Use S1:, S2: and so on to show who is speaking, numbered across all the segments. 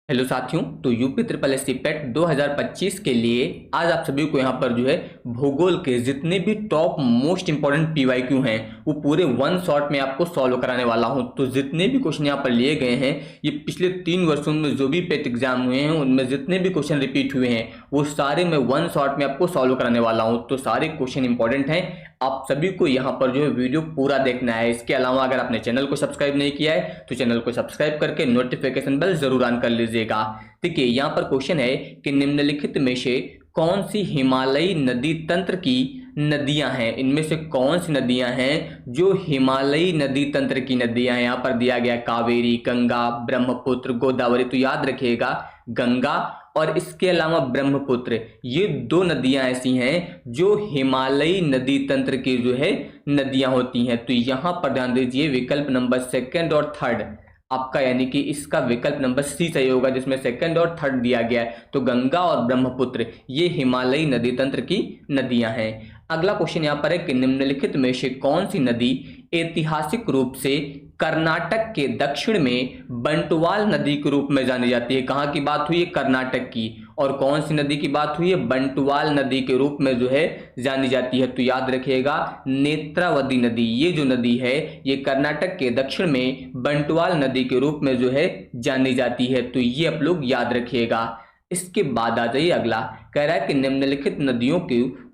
S1: Hello साथियों। तो UP triple S C पेट 2025 के लिए आज आप सभी को यहाँ पर जो है भूगोल के जितने भी टॉप मोस्ट इंपॉर्टेंट पीवाईक्यू हैं वो पूरे वन शॉट में आपको सॉल्व कराने वाला हूँ। तो जितने भी क्वेश्चन यहाँ पर लिए गए हैं ये पिछले 3 वर्षों में जो भी पेट एग्जाम हुए हैं उनमें जितने भी क्वेश्चन रिपीट हुए हैं वो सारे मैं वन शॉट में आपको सॉल्व कराने वाला हूँ। तो सारे क्वेश्चन इंपॉर्टेंट हैं, आप सभी को यहाँ पर जो है वीडियो पूरा देखना है। इसके अलावा अगर आपने चैनल को सब्सक्राइब नहीं किया है तो चैनल को सब्सक्राइब करके नोटिफिकेशन बेल जरूर ऑन कर लीजिएगा। देखिए यहाँ पर क्वेश्चन है कि निम्नलिखित में से कौन सी हिमालयी नदी तंत्र की नदियां हैं, इनमें से कौन सी नदियां हैं जो हिमालयी नदी तंत्र की नदियां हैं। यहाँ पर दिया गया कावेरी, गंगा, ब्रह्मपुत्र, गोदावरी। तो याद रखिएगा गंगा और इसके अलावा ब्रह्मपुत्र ये दो नदियां ऐसी हैं जो हिमालयी नदी तंत्र की जो है नदियां होती हैं। तो यहां पर ध्यान दीजिए विकल्प नंबर सेकंड और थर्ड आपका यानी कि इसका विकल्प नंबर सी सही होगा जिसमें सेकंड और थर्ड दिया गया है। तो गंगा और ब्रह्मपुत्र ये हिमालयी नदी तंत्र की नदियां हैं। अगला क्वेश्चन यहाँ पर है कि निम्नलिखित में से कौन सी नदी ऐतिहासिक रूप से कर्नाटक के दक्षिण में बंटवाल नदी के रूप में जानी जाती है। कहाँ की बात हुई है? कर्नाटक की। और कौन सी नदी की बात हुई है? बंटवाल नदी के रूप में जो है जानी जाती है। तो याद रखिएगा नेत्रावती नदी ये जो नदी है ये कर्नाटक के दक्षिण में बंटवाल नदी के रूप में जो है जानी जाती है। तो ये आप लोग याद रखिएगा। इसके बाद आ जाइए अगला, कह रहा है कि निम्नलिखित नदियों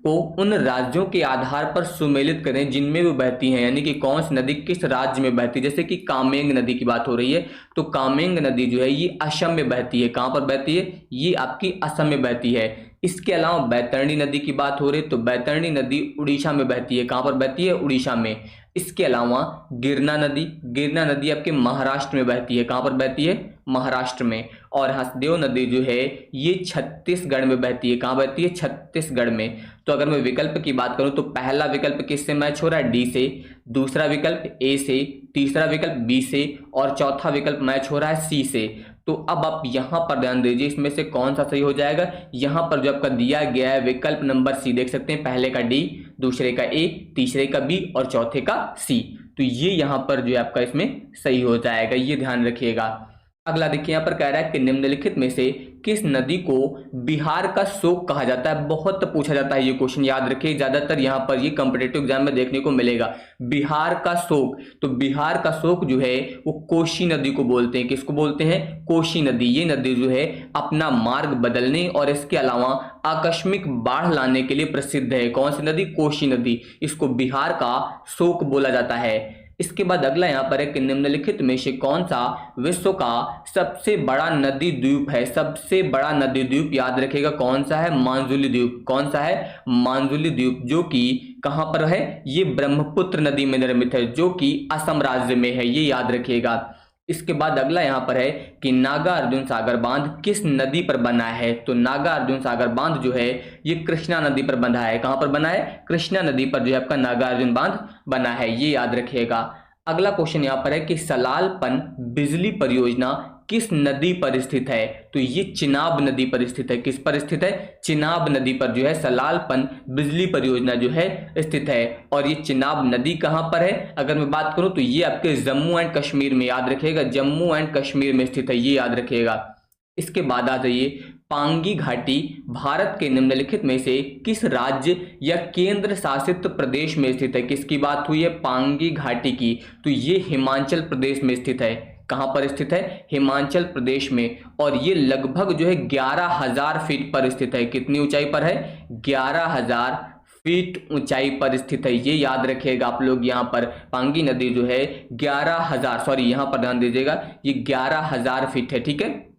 S1: को उन राज्यों के आधार पर सुमेलित करें जिनमें वो बहती हैं, यानी कि कौन सी नदी किस राज्य में बहती है। जैसे कि कामेंग नदी की बात हो रही है तो कामेंग नदी जो है ये असम में बहती है। कहाँ पर बहती है? ये आपकी असम में बहती है। इसके अलावा बैतरणी नदी की बात हो रही है तो बैतरणी नदी उड़ीसा में बहती है। कहाँ पर बहती है? उड़ीसा में। इसके अलावा गिरना नदी आपके महाराष्ट्र में बहती है। कहाँ पर बहती है? महाराष्ट्र में। और हसदेव नदी जो है ये छत्तीसगढ़ में बहती है। कहाँ बहती है? छत्तीसगढ़ में। तो अगर मैं विकल्प की बात करूं तो पहला विकल्प किससे मैच हो रहा है? डी से, दूसरा विकल्प ए से, तीसरा विकल्प बी से और चौथा विकल्प मैच हो रहा है सी से। तो अब आप यहां पर ध्यान दीजिए इसमें से कौन सा सही हो जाएगा। यहां पर जो आपका दिया गया है विकल्प नंबर सी देख सकते हैं, पहले का डी, दूसरे का ए, तीसरे का बी और चौथे का सी। तो ये यहां पर जो है आपका इसमें सही हो जाएगा, ये ध्यान रखिएगा। अगला देखिए यहाँ पर कह रहा है कि निम्नलिखित में से किस नदी को बिहार का शोक कहा जाता है। बहुत पूछा जाता है ये क्वेश्चन, याद रखिए ज्यादातर यहाँ पर ये कॉम्पिटिटिव एग्जाम में देखने को मिलेगा। बिहार का शोक, तो बिहार का शोक जो है वो कोसी नदी को बोलते हैं। किसको बोलते हैं? कोसी नदी। ये नदी जो है अपना मार्ग बदलने और इसके अलावा आकस्मिक बाढ़ लाने के लिए प्रसिद्ध है। कौन सी नदी? कोसी नदी। इसको बिहार का शोक बोला जाता है। इसके बाद अगला यहाँ पर है कि निम्नलिखित में से कौन सा विश्व का सबसे बड़ा नदी द्वीप है। सबसे बड़ा नदी द्वीप याद रखिएगा कौन सा है? मांजुली द्वीप। कौन सा है? मांजुली द्वीप, जो कि कहां पर है? ये ब्रह्मपुत्र नदी में निर्मित है, जो कि असम राज्य में है, ये याद रखिएगा। इसके बाद अगला यहां पर है कि नागा अर्जुन सागर बांध किस नदी पर बना है। तो नागा अर्जुन सागर बांध जो है ये कृष्णा नदी पर बना है। कहां पर बना है? कृष्णा नदी पर जो है आपका नागा अर्जुन बांध बना है, ये याद रखिएगा। अगला क्वेश्चन यहां पर है कि सलालपन बिजली परियोजना किस नदी पर स्थित है। तो ये चिनाब नदी पर स्थित है। किस पर स्थित है? चिनाब नदी पर जो है सलालपन बिजली परियोजना जो है स्थित है। और ये चिनाब नदी कहां पर है अगर मैं बात करूं तो ये आपके जम्मू एंड कश्मीर में, याद रखिएगा जम्मू एंड कश्मीर में स्थित है, ये याद रखिएगा। इसके बाद आ जाइए पांगी घाटी भारत के निम्नलिखित में से किस राज्य या केंद्र शासित प्रदेश में स्थित है। किसकी बात हुई है? पांगी घाटी की। तो ये हिमाचल प्रदेश में स्थित है। कहां पर स्थित है? हिमाचल प्रदेश में। और ये लगभग जो है 11,000 फीट पर स्थित है। कितनी ऊंचाई पर है? 11,000 फीट ऊंचाई पर स्थित है, ये याद रखिएगा आप लोग। यहाँ पर पांगी नदी जो है 11,000, सॉरी यहाँ पर ध्यान दीजिएगा ये 11,000 फीट है, ठीक है।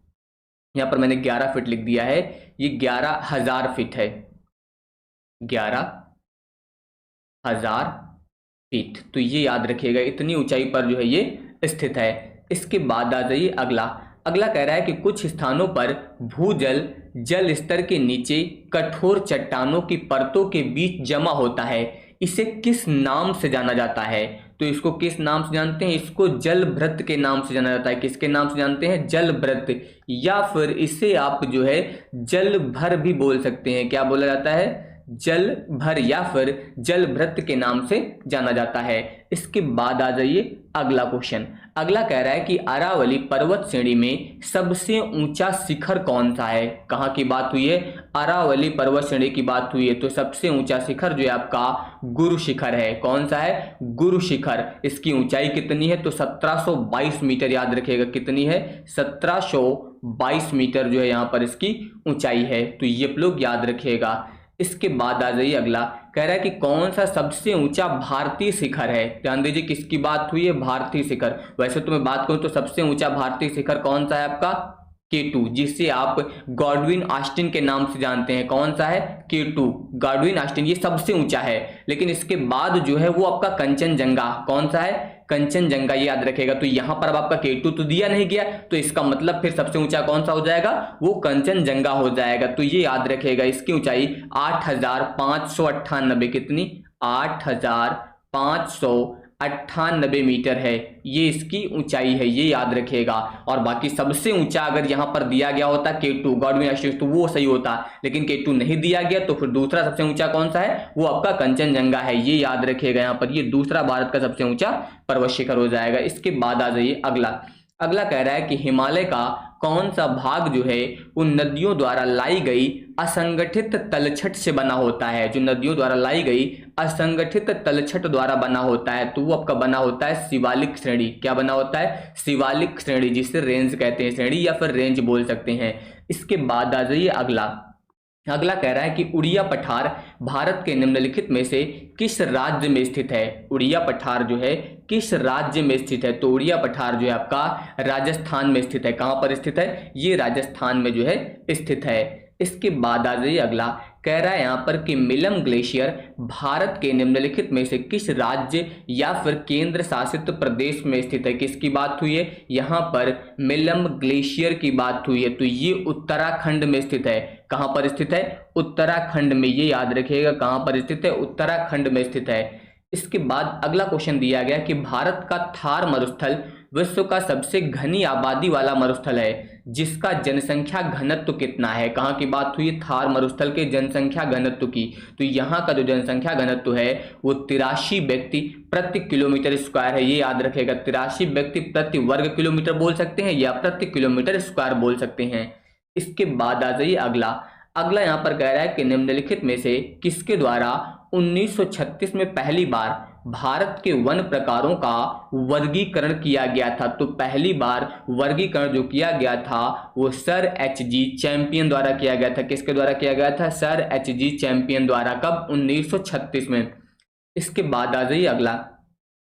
S1: यहाँ पर मैंने 11 फीट लिख दिया है, ये 11,000 फीट है, 11,000 फीट। तो ये याद रखिएगा इतनी ऊंचाई पर जो है ये स्थित है। इसके बाद आ जाइए अगला कह रहा है कि कुछ स्थानों पर भूजल जल स्तर के नीचे कठोर चट्टानों की परतों के बीच जमा होता है, इसे किस नाम से जाना जाता है। तो इसको किस नाम से जानते हैं? इसको जलभृत के नाम से जाना जाता है। किसके नाम से जानते हैं? जलभृत, या फिर इसे आप जो है जलभर भी बोल सकते हैं। क्या बोला जाता है? जल भर या फिर जलभृत के नाम से जाना जाता है। इसके बाद आ जाइए अगला क्वेश्चन। अगला कह रहा है कि अरावली पर्वत श्रेणी में सबसे ऊंचा शिखर कौन सा है। कहाँ की बात हुई है, अरावली पर्वत श्रेणी की बात हुई है, तो सबसे ऊंचा शिखर जो है आपका गुरु शिखर है। कौन सा है, गुरु शिखर। इसकी ऊंचाई कितनी है, तो 1722 मीटर, याद रखिएगा कितनी है, 1722 मीटर जो है यहाँ पर इसकी ऊंचाई है, तो ये आप लोग याद रखिएगा। इसके बाद आ जाइए अगला, कह रहा है कि कौन सा सबसे ऊंचा भारतीय शिखर है। ध्यान दीजिए किसकी बात हुई है, भारतीय शिखर। वैसे तो मैं बात करूं तो सबसे ऊंचा भारतीय शिखर कौन सा है आपका, K2, जिसे आप गॉडविन ऑस्टिन के नाम से जानते हैं। कौन सा है, K2, गॉडविन ऑस्टिन, ये सबसे ऊंचा है। लेकिन इसके बाद जो है वो आपका कंचनजंगा, कौन सा है, कंचनजंगा, ये याद रखेगा। तो यहां पर अब आपका K2 तो दिया नहीं गया, तो इसका मतलब फिर सबसे ऊंचा कौन सा हो जाएगा, वो कंचनजंगा हो जाएगा। तो ये याद रखेगा, इसकी ऊंचाई 8598, कितनी, 8598 मीटर है, ये इसकी ऊंचाई है, ये याद रखिएगा। और बाकी सबसे ऊंचा अगर यहां पर दिया गया होता K2 गॉडविन ऑस्टिन तो वो सही होता, लेकिन K2 नहीं दिया गया, तो फिर दूसरा सबसे ऊंचा कौन सा है, वो आपका कंचनजंगा है, ये याद रखिएगा। यहाँ पर ये दूसरा भारत का सबसे ऊंचा पर्वत शिखर हो जाएगा। इसके बाद आ जाइए अगला। अगला कह रहा है कि हिमालय का कौन सा भाग जो है उन नदियों द्वारा लाई गई असंगठित तलछट से बना होता है। जो नदियों द्वारा लाई गई असंगठित तलछट द्वारा बना होता है, तो वो आपका बना होता है शिवालिक श्रेणी। क्या बना होता है, शिवालिक श्रेणी, जिसे रेंज कहते हैं, श्रेणी या फिर रेंज बोल सकते हैं। इसके बाद आ जाइए अगला। अगला कह रहा है कि उड़िया पठार भारत के निम्नलिखित में से किस राज्य में स्थित है। उड़िया पठार जो है किस राज्य में स्थित है, तो उड़िया पठार जो है आपका राजस्थान में स्थित है। कहां पर स्थित है, ये राजस्थान में जो है स्थित है। इसके बाद आ जाइए अगला, कह रहा है यहाँ पर कि मिलम ग्लेशियर भारत के निम्नलिखित में से किस राज्य या फिर केंद्र शासित प्रदेश में स्थित है। किसकी बात हुई है, यहाँ पर मिलम ग्लेशियर की बात हुई है, तो ये उत्तराखंड में स्थित है। कहां पर स्थित है, उत्तराखंड में, ये याद रखिएगा, कहां पर स्थित है, उत्तराखंड में स्थित है। इसके बाद अगला क्वेश्चन दिया गया कि भारत का थार मरुस्थल विश्व का सबसे घनी आबादी वाला मरुस्थल है, जिसका जनसंख्या घनत्व कितना है। कहाँ की बात हुई, थार मरुस्थल के जनसंख्या घनत्व की, तो यहाँ का जो जनसंख्या घनत्व है वो 83 व्यक्ति प्रति किलोमीटर स्क्वायर है, ये याद रखेगा। 83 व्यक्ति प्रति वर्ग किलोमीटर बोल सकते हैं या प्रति किलोमीटर स्क्वायर बोल सकते हैं। इसके बाद आ जाइए अगला। अगला यहाँ पर कह रहा है कि निम्नलिखित में से किसके द्वारा 1936 में पहली बार भारत के वन प्रकारों का वर्गीकरण किया गया था। तो पहली बार वर्गीकरण जो किया गया था वो सर H.G. चैंपियन द्वारा किया गया था। किसके द्वारा किया गया था, सर H.G. चैंपियन द्वारा। कब, 1936 में। इसके बाद आ जाइए अगला,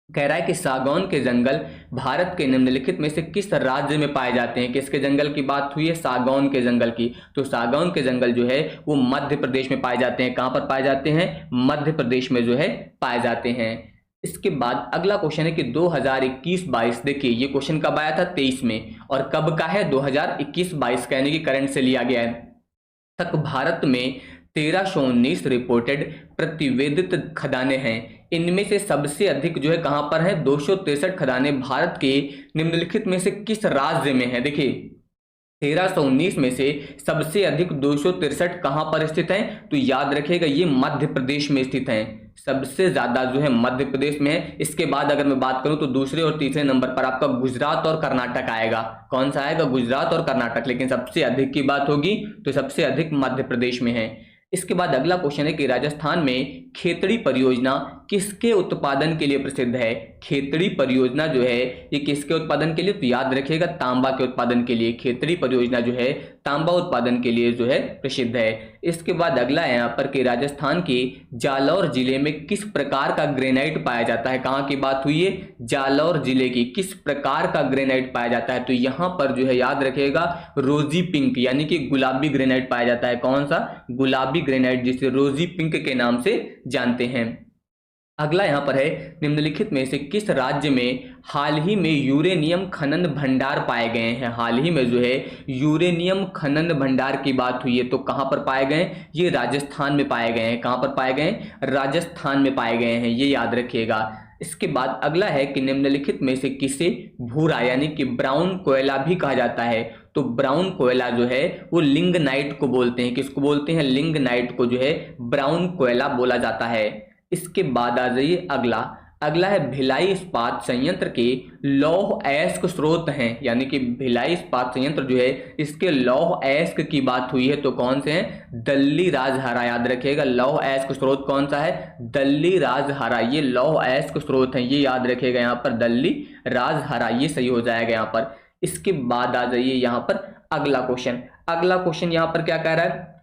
S1: कह रहा है कि सागौन के जंगल भारत के निम्नलिखित में से किस राज्य में पाए जाते हैं। किसके जंगल की बात हुई है, सागौन के जंगल की, तो सागौन के जंगल जो है वो मध्य प्रदेश में पाए जाते हैं। कहां पर पाए जाते हैं, मध्य प्रदेश में जो है पाए जाते हैं। इसके बाद अगला क्वेश्चन है कि 2021-22, देखिए ये क्वेश्चन कब आया था, 23 में, और कब का है, 2021-22 कहने की करंट से लिया गया है। तक भारत में 1319 रिपोर्टेड प्रतिवेदित खदानें हैं। इनमें से सबसे अधिक जो है कहां पर है, 263 खदानें भारत के निम्नलिखित में से किस राज्य में है। देखिए 1319 में से सबसे अधिक 263 कहां पर स्थित हैं, तो याद रखिएगा ये मध्य प्रदेश में स्थित हैं। सबसे ज्यादा जो है मध्य प्रदेश में है। इसके बाद अगर मैं बात करूं तो दूसरे और तीसरे नंबर पर आपका गुजरात और कर्नाटक आएगा। कौन सा आएगा, गुजरात और कर्नाटक, लेकिन सबसे अधिक की बात होगी तो सबसे अधिक मध्य प्रदेश में है। इसके बाद अगला क्वेश्चन है कि राजस्थान में खेतड़ी परियोजना किसके उत्पादन के लिए प्रसिद्ध है। खेतड़ी परियोजना जो है ये किसके उत्पादन के लिए, तो याद रखिएगा तांबा के उत्पादन के लिए। खेतड़ी परियोजना जो है तांबा उत्पादन के लिए जो है प्रसिद्ध है। इसके बाद अगला है यहाँ पर कि राजस्थान के जालौर जिले में किस प्रकार का ग्रेनाइट पाया जाता है। कहाँ की बात हुई है, जालौर जिले की, किस प्रकार का ग्रेनाइट पाया जाता है, तो यहाँ पर जो है याद रखिएगा रोजी पिंक यानी कि गुलाबी ग्रेनाइट पाया जाता है। कौन सा, गुलाबी ग्रेनाइट, जिसे रोजी पिंक के नाम से जानते हैं। अगला यहाँ पर है निम्नलिखित में से किस राज्य में हाल ही में यूरेनियम खनन भंडार पाए गए हैं। हाल ही में जो है यूरेनियम खनन भंडार की बात हुई है, तो कहाँ पर पाए गए, ये राजस्थान में पाए गए हैं। कहाँ पर पाए गए, राजस्थान में पाए गए हैं, ये याद रखिएगा। इसके बाद अगला है कि निम्नलिखित में से किसे भूरा यानी कि ब्राउन कोयला भी कहा जाता है, तो ब्राउन कोयला जो है वो लिंगनाइट को बोलते हैं। किसको बोलते हैं? लिंगनाइट को जो है ब्राउन कोयला बोला जाता है। इसके बाद आ जाइए अगला है भिलाई इस्पात संयंत्र के लौह अयस्क स्रोत हैं, यानी कि भिलाई इस्पात संयंत्र जो है इसके लौह अयस्क की बात हुई है तो कौन से हैं? दल्ली राजहरा। याद रखिएगा लौह अयस्क स्रोत कौन सा है? दल्ली राजहरा। ये लौह अयस्क स्रोत हैं, ये याद रखिएगा यहाँ पर दल्ली राजहरा, ये सही हो जाएगा यहाँ पर। इसके बाद आ जाइए यहाँ पर अगला क्वेश्चन यहाँ पर क्या कह रहा है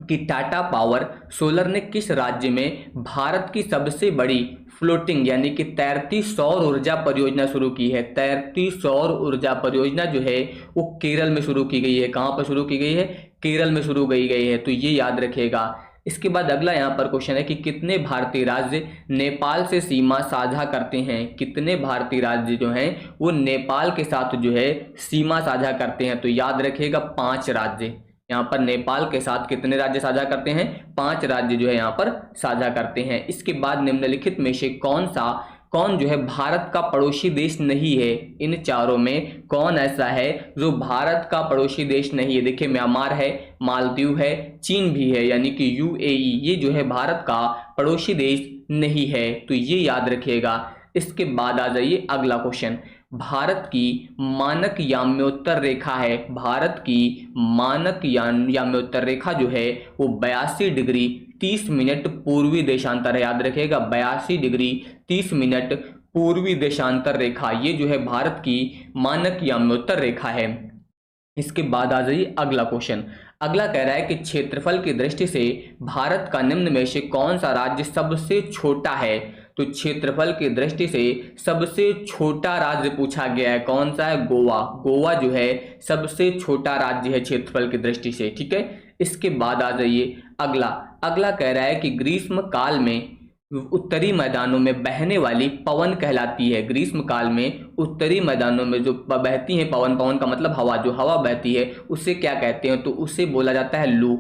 S1: कि टाटा पावर सोलर ने किस राज्य में भारत की सबसे बड़ी फ्लोटिंग यानी कि तैरती सौर ऊर्जा परियोजना शुरू की है? तैरती सौर ऊर्जा परियोजना जो है वो केरल में शुरू की गई है। कहाँ पर शुरू की गई है? केरल में शुरू की गई है, तो ये याद रखिएगा। इसके बाद अगला यहाँ पर क्वेश्चन है कि कितने भारतीय राज्य नेपाल से सीमा साझा करते हैं? कितने भारतीय राज्य जो हैं वो नेपाल के साथ जो है सीमा साझा करते हैं? तो याद रखिएगा 5 राज्य। यहाँ पर नेपाल के साथ कितने राज्य साझा करते हैं? 5 राज्य जो है यहाँ पर साझा करते हैं। इसके बाद निम्नलिखित में से कौन जो है भारत का पड़ोसी देश नहीं है? इन चारों में कौन ऐसा है जो भारत का पड़ोसी देश नहीं है? देखिए म्यांमार है, मालदीव है, चीन भी है, यानी कि यूएई, ये जो है भारत का पड़ोसी देश नहीं है, तो ये याद रखिएगा। इसके बाद आ जाइए अगला क्वेश्चन, भारत की मानक याम्योत्तर रेखा है। भारत की मानक याम्योत्तर रेखा जो है वो 82 डिग्री 30 मिनट पूर्वी देशांतर है। याद रखिएगा 82 डिग्री 30 मिनट पूर्वी देशांतर रेखा, ये जो है भारत की मानक याम्योत्तर रेखा है। इसके बाद आ जाइए अगला क्वेश्चन। अगला कह रहा है कि क्षेत्रफल की दृष्टि से भारत का निम्न में से कौन सा राज्य सबसे छोटा है? तो क्षेत्रफल की दृष्टि से सबसे छोटा राज्य पूछा गया है, कौन सा है? गोवा। गोवा जो है सबसे छोटा राज्य है क्षेत्रफल की दृष्टि से, ठीक है। इसके बाद आ जाइए अगला कह रहा है कि ग्रीष्म काल में उत्तरी मैदानों में बहने वाली पवन कहलाती है। ग्रीष्म काल में उत्तरी मैदानों में जो बहती है पवन का मतलब हवा, जो हवा बहती है उसे क्या कहते हैं? तो उसे बोला जाता है लू।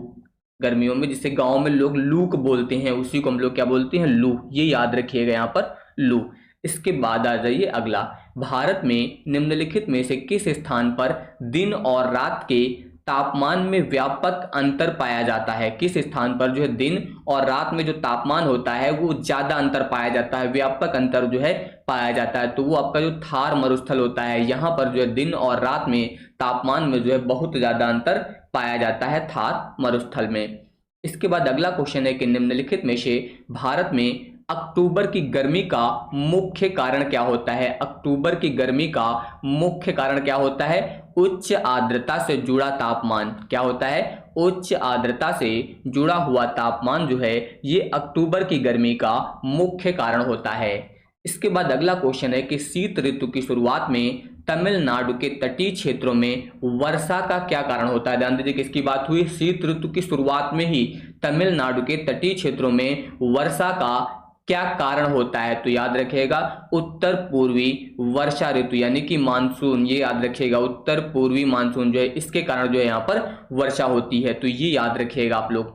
S1: गर्मियों में जिसे गांव में लोग लूक बोलते हैं, उसी को हम लोग क्या बोलते हैं? लू। ये याद रखिएगा यहाँ पर लू। इसके बाद आ जाइए अगला, भारत में निम्नलिखित में से किस स्थान पर दिन और रात के तापमान में व्यापक अंतर पाया जाता है? किस स्थान पर जो है दिन और रात में जो तापमान होता है वो ज्यादा अंतर पाया जाता है, व्यापक अंतर जो है पाया जाता है? तो वो आपका जो थार मरुस्थल होता है, यहाँ पर जो है दिन और रात में तापमान में जो है बहुत ज्यादा अंतर पाया जाता है थार मरुस्थल में। इसके बाद अगला क्वेश्चन है कि निम्नलिखित में से भारत में अक्टूबर की गर्मी का मुख्य कारण क्या होता है? अक्टूबर की गर्मी का मुख्य कारण क्या होता है? उच्च आर्द्रता से जुड़ा तापमान। क्या होता है? उच्च आर्द्रता से जुड़ा हुआ तापमान जो है ये अक्टूबर की गर्मी का मुख्य कारण होता है। इसके बाद अगला क्वेश्चन है कि शीत ऋतु की शुरुआत में तमिलनाडु के तटीय क्षेत्रों में वर्षा का क्या कारण होता है? ध्यान दीजिए किसकी बात हुई? शीत ऋतु की शुरुआत में ही तमिलनाडु के तटीय क्षेत्रों में वर्षा का क्या कारण होता है? तो याद रखिएगा उत्तर पूर्वी वर्षा ऋतु यानी कि मानसून, ये याद रखिएगा उत्तर पूर्वी मानसून जो है इसके कारण जो है यहाँ पर वर्षा होती है, तो ये याद रखिएगा आप लोग।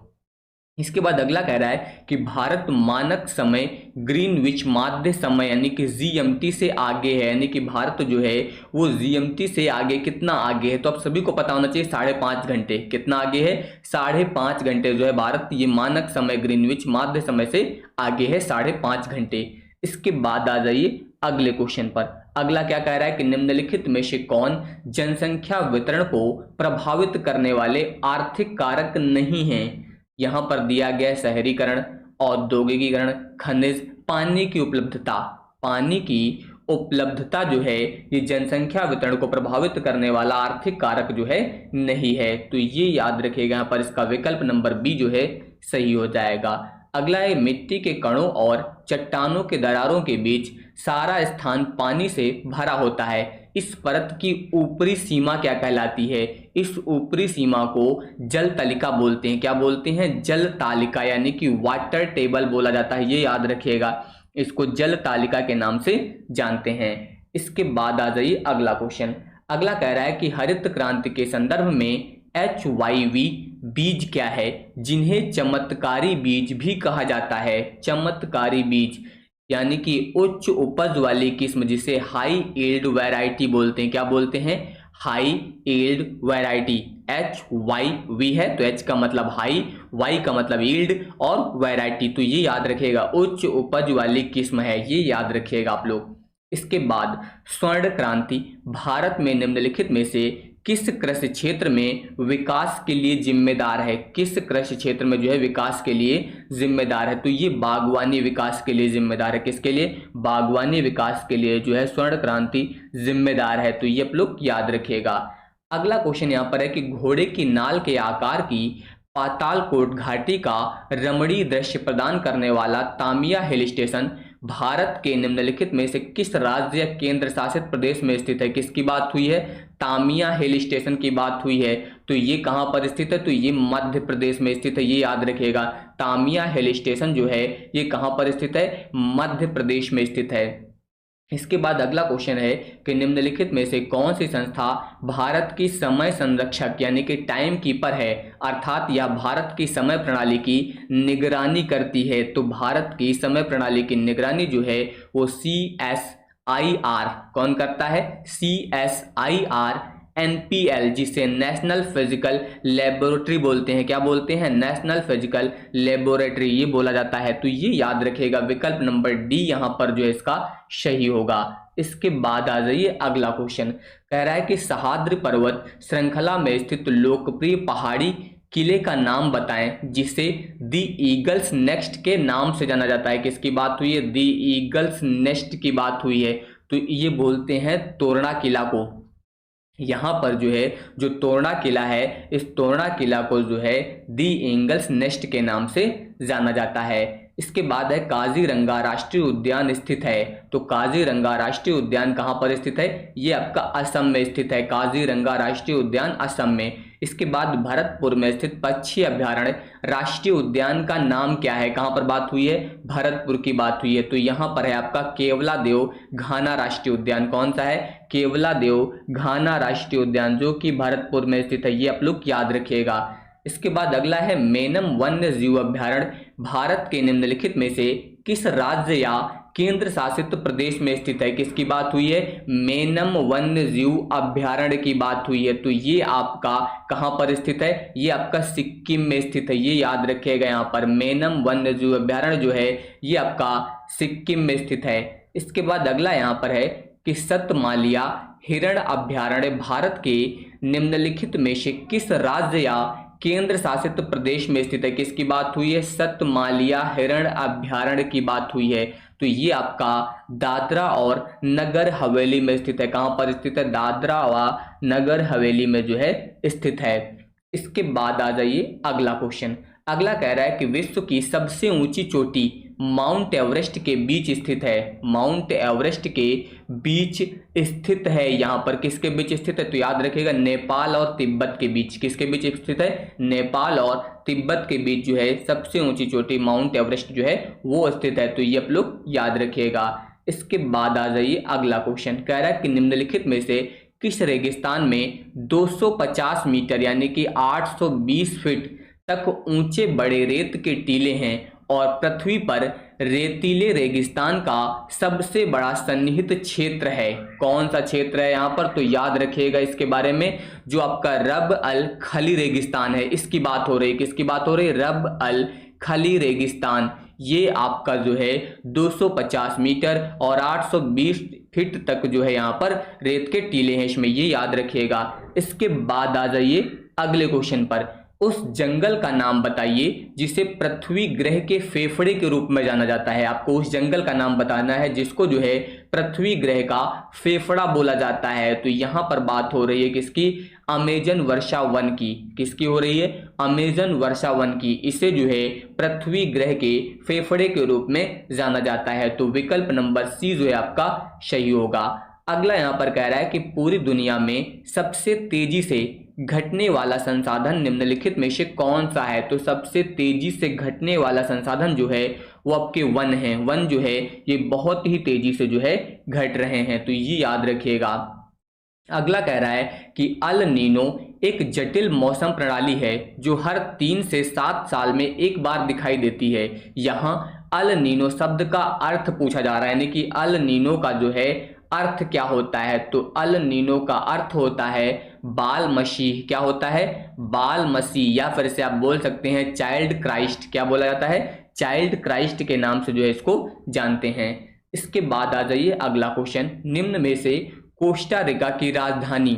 S1: इसके बाद अगला कह रहा है कि भारत मानक समय ग्रीनविच माध्य समय यानी कि जीएमटी से आगे है, यानी कि भारत जो है वो जीएमटी से आगे कितना आगे है? तो आप सभी को पता होना चाहिए 5.5 घंटे। कितना आगे है? 5.5 घंटे जो है भारत ये मानक समय ग्रीनविच माध्य समय से आगे है 5.5 घंटे। इसके बाद आ जाइए अगले क्वेश्चन पर। अगला क्या कह रहा है कि निम्नलिखित में से कौन जनसंख्या वितरण को प्रभावित करने वाले आर्थिक कारक नहीं है? यहाँ पर दिया गया शहरीकरण, औद्योगिकीकरण, खनिज, पानी की उपलब्धता। पानी की उपलब्धता जो है ये जनसंख्या वितरण को प्रभावित करने वाला आर्थिक कारक जो है नहीं है, तो ये याद रखिएगा। यहाँ पर इसका विकल्प नंबर बी जो है सही हो जाएगा। अगला है मिट्टी के कणों और चट्टानों के दरारों के बीच सारा स्थान पानी से भरा होता है। इस परत की ऊपरी सीमा क्या कहलाती है? इस ऊपरी सीमा को जल तालिका बोलते हैं। क्या बोलते हैं? जल तालिका, यानी कि वाटर टेबल बोला जाता है, ये याद रखिएगा। इसको जल तालिका के नाम से जानते हैं। इसके बाद आ जाइए अगला क्वेश्चन। अगला कह रहा है कि हरित क्रांति के संदर्भ में HYV बीज क्या है जिन्हें चमत्कारी बीज भी कहा जाता है? चमत्कारी बीज यानी कि उच्च उपज वाली किस्म जिसे हाई यील्ड वैरायटी बोलते हैं। क्या बोलते हैं? High yield variety. HYV है तो H का मतलब हाई, Y का मतलब यील्ड और वैरायटी, तो ये याद रखिएगा, उच्च उपज वाली किस्म है, ये याद रखिएगा आप लोग। इसके बाद स्वर्ण क्रांति भारत में निम्नलिखित में से किस कृषि क्षेत्र में विकास के लिए जिम्मेदार है? किस कृषि क्षेत्र में जो है विकास के लिए जिम्मेदार है? तो ये बागवानी विकास के लिए जिम्मेदार है। किसके लिए? बागवानी विकास के लिए जो है स्वर्ण क्रांति जिम्मेदार है, तो ये आप लोग याद रखिएगा। अगला क्वेश्चन यहाँ पर है कि घोड़े की नाल के आकार की पातालकोट घाटी का रमणीय दृश्य प्रदान करने वाला तामिया हिल स्टेशन भारत के निम्नलिखित में से किस राज्य या केंद्र शासित प्रदेश में स्थित है? किसकी बात हुई है? तामिया हिल स्टेशन की बात हुई है, तो ये कहां पर स्थित है? तो ये मध्य प्रदेश में स्थित है, ये याद रखिएगा। तामिया हिल स्टेशन जो है ये कहां पर स्थित है? मध्य प्रदेश में स्थित है। इसके बाद अगला क्वेश्चन है कि निम्नलिखित में से कौन सी संस्था भारत की समय संरक्षक यानी कि टाइम कीपर है, अर्थात यह भारत की समय प्रणाली की निगरानी करती है? तो भारत की समय प्रणाली की निगरानी जो है वो CSIR कौन करता है? CSIR NPL, जिसे नेशनल फिजिकल लेबोरेटरी बोलते हैं। क्या बोलते हैं? नेशनल फिजिकल लेबोरेटरी, ये बोला जाता है, तो ये याद रखिएगा। विकल्प नंबर डी यहां पर जो है इसका सही होगा। इसके बाद आ जाइए अगला क्वेश्चन, कह रहा है कि सह्याद्री पर्वत श्रृंखला में स्थित लोकप्रिय पहाड़ी किले का नाम बताएं जिसे दी ईगल्स नेस्ट के नाम से जाना जाता है। किसकी बात हुई है? दी ईगल्स नेस्ट की बात हुई है, तो ये बोलते हैं तोरणा किला को। यहाँ पर जो है जो तोरणा किला है, इस तोरणा किला को जो है दी ईगल्स नेस्ट के नाम से जाना जाता है। इसके बाद है काजीरंगा राष्ट्रीय उद्यान स्थित है, तो काजीरंगा राष्ट्रीय उद्यान कहाँ पर स्थित है? ये आपका असम में स्थित है, काजीरंगा राष्ट्रीय उद्यान असम में। इसके बाद भरतपुर में स्थित पक्षी अभ्यारण्य राष्ट्रीय उद्यान का नाम क्या है? कहाँ पर बात हुई है? भरतपुर की बात हुई है, तो यहाँ पर है आपका केवलादेव घाना राष्ट्रीय उद्यान। कौन सा है? केवलादेव घाना राष्ट्रीय उद्यान, जो कि भरतपुर में स्थित है, ये आप लोग याद रखिएगा। इसके बाद अगला है मेनम वन्य जीव अभ्यारण्य भारत के निम्नलिखित में से किस राज्य या केंद्र शासित प्रदेश में स्थित है? किसकी बात हुई है? मेनम वन्य जीव अभ्यारण्य की बात हुई है, तो ये आपका कहां पर स्थित है? ये आपका सिक्किम में स्थित है, ये याद रखिएगा। यहाँ पर मेनम वन्य जीव अभ्यारण्य जो है ये आपका सिक्किम में स्थित है। इसके बाद अगला यहाँ पर है कि सतमालिया हिरण अभ्यारण्य भारत के निम्नलिखित में से किस राज्य या केंद्र शासित प्रदेश में स्थित है? किसकी बात हुई है? सतमालिया हिरण अभ्यारण्य की बात हुई है, तो ये आपका दादरा और नगर हवेली में स्थित है। कहां पर स्थित है? दादरा व नगर हवेली में जो है स्थित है। इसके बाद आ जाइए अगला क्वेश्चन। अगला कह रहा है कि विश्व की सबसे ऊंची चोटी माउंट एवरेस्ट के बीच स्थित है। माउंट एवरेस्ट के बीच स्थित है, यहाँ पर किसके बीच स्थित है? तो याद रखिएगा नेपाल और तिब्बत के बीच। किसके बीच स्थित है? नेपाल और तिब्बत के बीच जो है सबसे ऊंची चोटी माउंट एवरेस्ट जो है वो स्थित है, तो ये आप लोग याद रखिएगा। इसके बाद आ जाइए अगला क्वेश्चन, कह रहा है कि निम्नलिखित में से किस रेगिस्तान में 250 मीटर यानी कि 820 फीट तक ऊंचे बड़े रेत के टीले हैं और पृथ्वी पर रेतीले रेगिस्तान का सबसे बड़ा सन्निहित क्षेत्र है? कौन सा क्षेत्र है यहाँ पर? तो याद रखिएगा इसके बारे में, जो आपका रब अल खली रेगिस्तान है, इसकी बात हो रही है। किसकी बात हो रही है? रब अल खली रेगिस्तान, ये आपका जो है 250 मीटर और 820 फीट तक जो है यहाँ पर रेत के टीले हैं इसमें, ये याद रखिएगा। इसके बाद आ जाइए अगले क्वेश्चन पर, उस जंगल का नाम बताइए जिसे पृथ्वी ग्रह के फेफड़े के रूप में जाना जाता है। आपको उस जंगल का नाम बताना है जिसको जो है पृथ्वी ग्रह का फेफड़ा बोला जाता है, तो यहाँ पर बात हो रही है किसकी? अमेजन वर्षा वन की। किसकी हो रही है? अमेजन वर्षा वन की। इसे जो है पृथ्वी ग्रह के फेफड़े के रूप में जाना जाता है, तो विकल्प नंबर सी जो है आपका सही होगा। अगला यहाँ पर कह रहा है कि पूरी दुनिया में सबसे तेजी से घटने वाला संसाधन निम्नलिखित में से कौन सा है? तो सबसे तेजी से घटने वाला संसाधन जो है वो आपके वन है। वन जो है ये बहुत ही तेजी से जो है घट रहे हैं, तो ये याद रखिएगा। अगला कह रहा है कि अल नीनो एक जटिल मौसम प्रणाली है जो हर 3 से 7 साल में एक बार दिखाई देती है। यहाँ अल नीनो शब्द का अर्थ पूछा जा रहा है, यानी कि अल नीनो का जो है अर्थ क्या होता है? तो अल नीनो का अर्थ होता है बाल मसीह। क्या होता है? बाल मसीह, या फिर से आप बोल सकते हैं चाइल्ड क्राइस्ट। क्या बोला जाता है? चाइल्ड क्राइस्ट के नाम से जो है इसको जानते हैं। इसके बाद आ जाइए अगला क्वेश्चन, निम्न में से कोस्टा रिका की राजधानी,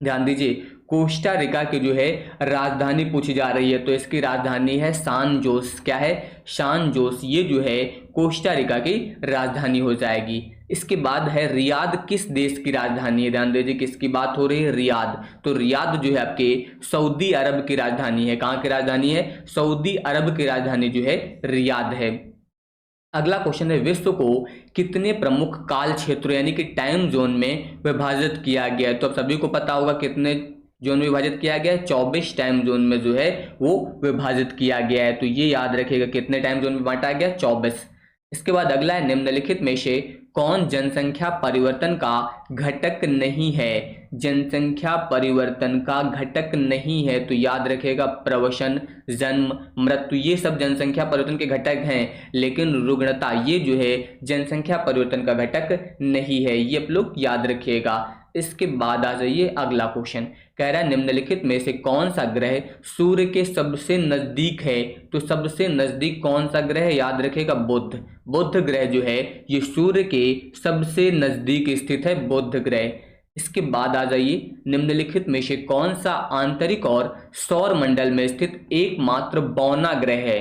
S1: ध्यान दीजिए, कोस्टा रिका की जो है राजधानी पूछी जा रही है, तो इसकी राजधानी है सान जोस। क्या है? सान जोस। ये जो है कोस्टा रिका की राजधानी हो जाएगी। इसके बाद है रियाद किस देश की राजधानी है? ध्यान दीजिए, किसकी बात हो रही है? रियाद। तो रियाद जो है आपके सऊदी अरब की राजधानी है। कहाँ की राजधानी है? सऊदी अरब की राजधानी जो है रियाद है। अगला क्वेश्चन है, विश्व को कितने प्रमुख काल क्षेत्रों यानी कि टाइम जोन में विभाजित किया गया है? तो आप सभी को पता होगा कितने जोन में विभाजित किया गया है? 24 टाइम जोन में जो है वो विभाजित किया गया है। तो ये याद रखिएगा, कितने टाइम जोन में बांटा गया? 24। इसके बाद अगला है, निम्नलिखित में से कौन जनसंख्या परिवर्तन का घटक नहीं है? जनसंख्या परिवर्तन का घटक नहीं है, तो याद रखिएगा प्रवसन, जन्म, मृत्यु, ये सब जनसंख्या परिवर्तन के घटक हैं, लेकिन रुग्णता ये जो है जनसंख्या परिवर्तन का घटक नहीं है। ये आप लोग याद रखिएगा। इसके बाद आ जाइए अगला क्वेश्चन, कह रहा है निम्नलिखित में से कौन सा ग्रह सूर्य के सबसे नजदीक है? तो सबसे नजदीक कौन सा ग्रह है? याद रखिएगा बुध। बुध ग्रह जो है ये सूर्य के सबसे नजदीक स्थित है, बुध ग्रह। इसके बाद आ जाइए, निम्नलिखित में से कौन सा आंतरिक और सौर मंडल में स्थित एकमात्र बौना ग्रह है?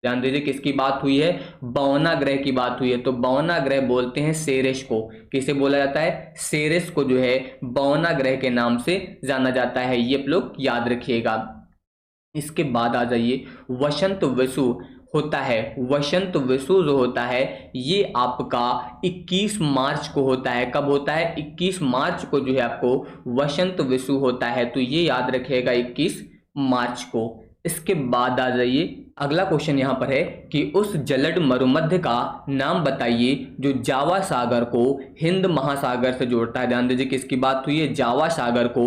S1: ध्यान दीजिए, किसकी बात हुई है? बौना ग्रह की बात हुई है। तो बौना ग्रह बोलते हैं सेरेस को। किसे बोला जाता है? सेरेस को जो है बौना ग्रह के नाम से जाना जाता है। ये आप लोग याद रखिएगा। इसके बाद आ जाइए, वसंत विषु होता है, वसंत विषु जो होता है ये आपका 21 मार्च को होता है। कब होता है? 21 मार्च को जो है आपको वसंत विषु होता है। तो ये याद रखिएगा 21 मार्च को। इसके बाद आ जाइए, अगला क्वेश्चन यहाँ पर है कि उस जलद मरुमध्य का नाम बताइए जो जावा सागर को हिंद महासागर से जोड़ता है। ध्यान दीजिए, किसकी बात हुई है? जावा सागर को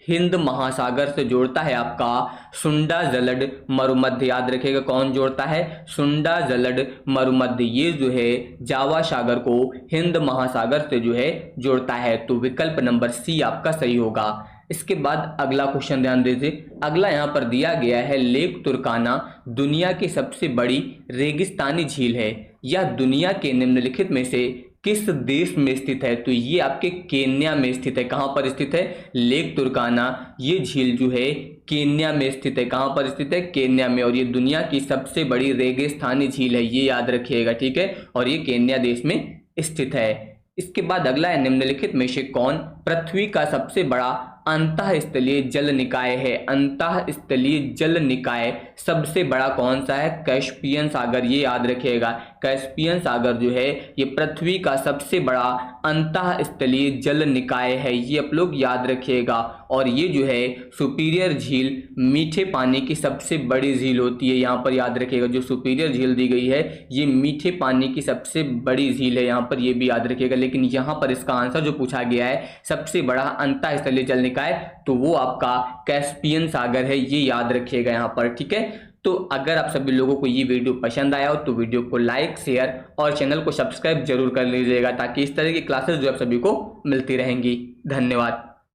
S1: हिंद महासागर से जोड़ता है आपका सुंडा जलद मरुमध्य। याद रखिएगा, कौन जोड़ता है? सुंडा जलद मरुमध्य। ये जो है जावा सागर को हिंद महासागर से जो है जोड़ता है। तो विकल्प नंबर सी आपका सही होगा। इसके बाद अगला क्वेश्चन ध्यान दीजिए, अगला यहाँ पर दिया गया है, लेक तुर्काना दुनिया की सबसे बड़ी रेगिस्तानी झील है। यह दुनिया के निम्नलिखित में से किस देश में स्थित है? तो ये आपके केन्या में स्थित है। कहाँ पर स्थित है? लेक तुर्काना ये झील जो है केन्या में स्थित है। कहाँ पर स्थित है? केन्या में। और ये दुनिया की सबसे बड़ी रेगिस्तानी झील है, ये याद रखिएगा, ठीक है। और ये केन्या देश में स्थित है। इसके बाद अगला है, निम्नलिखित में से कौन पृथ्वी का सबसे बड़ा अंतःस्थलीय जल निकाय है? अंतःस्थलीय जल निकाय सबसे बड़ा कौन सा है? कैस्पियन सागर। ये याद रखिएगा, कैस्पियन सागर जो है ये पृथ्वी का सबसे बड़ा अंतःस्थलीय जल निकाय है। ये आप लोग याद रखिएगा। और ये जो है सुपीरियर झील मीठे पानी की सबसे बड़ी झील होती है। यहाँ पर याद रखिएगा, जो सुपीरियर झील दी गई है ये मीठे पानी की सबसे बड़ी झील है, यहाँ पर ये भी याद रखिएगा। लेकिन यहाँ पर इसका आंसर जो पूछा गया है सबसे बड़ा अंतःस्थलीय जल निकाय, तो वो आपका कैस्पियन सागर है, ये याद रखिएगा यहाँ पर, ठीक है। तो अगर आप सभी लोगों को ये वीडियो पसंद आया हो तो वीडियो को लाइक, शेयर और चैनल को सब्सक्राइब जरूर कर लीजिएगा, ताकि इस तरह की क्लासेस जो आप सभी को मिलती रहेंगी। धन्यवाद।